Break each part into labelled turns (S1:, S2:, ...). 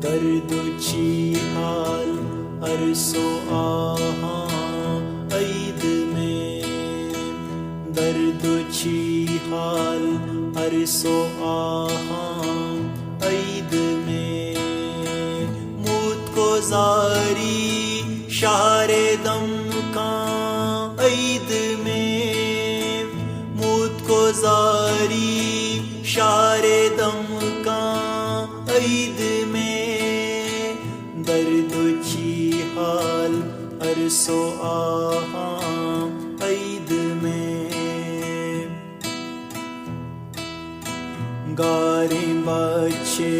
S1: दर्दुची हाल अरसो आहा ऐद में, दर्दुची हाल अरसो आहा ऐद में, मूत को जारी शारे दम का ऐद में, मूत को जारी शारे दम का ऐद में, दर्दुची हाल अरसो आहा ऐद में। गारे बच्चे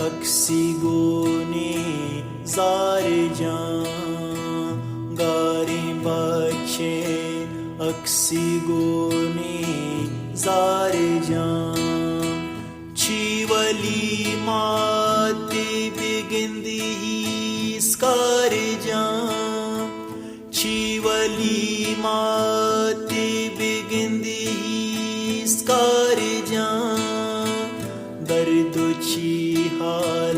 S1: अक्सी गोने जार जां, गारे बच्चे अक्सी गोने जार जां, चीवली माते बिगिंदी स्कार जां, चीवली माते बिगिंदी स्कार जां, दर्दुची हाल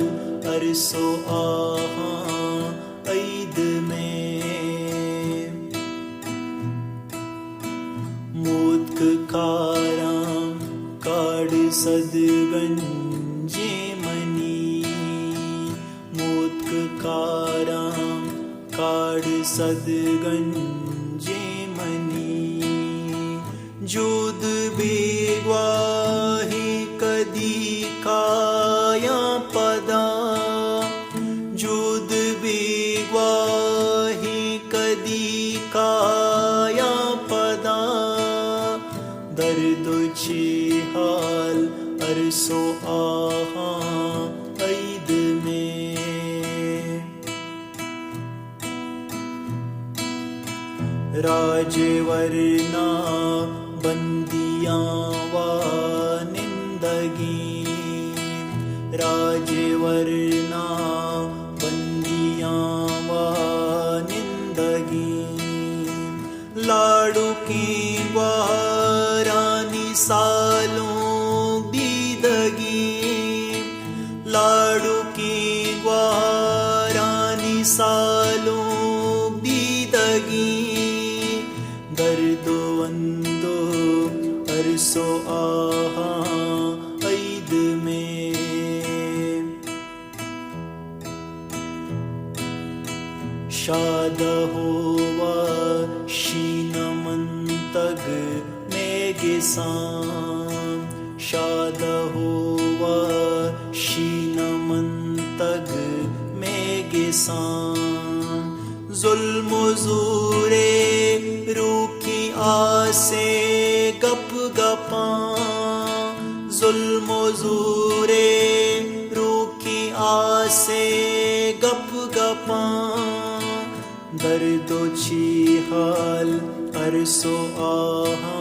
S1: अरसो आहा ऐद में, मूत कारां काड़ सदगंजे मनी, मूत कारां काड़ सदगंजे मनी, जूद बेगवाही कदी काया पदा, जूद बेगवाही कदी काया पदा, दर्दुची हाल अरसो आहा ऐद में। राजवरना बंदियां व निंदगी, राजवरना बंदियां व निंदगी, लाडू की वारानी सालों दीदगी, लाडू की वारानी सालों दीदगी, दर्दो अंदो अरसो आहा ऐद में। शाद होवा शीनमंतग मेघेसां, शाद होवा शीनमंतग मेघेसां, जुल्म ज़ूरे रूखी आसे गप गपां, जुल्म ज़ूरे रूखी आसे गप गपां, दर्दुची हाल अरसो आहा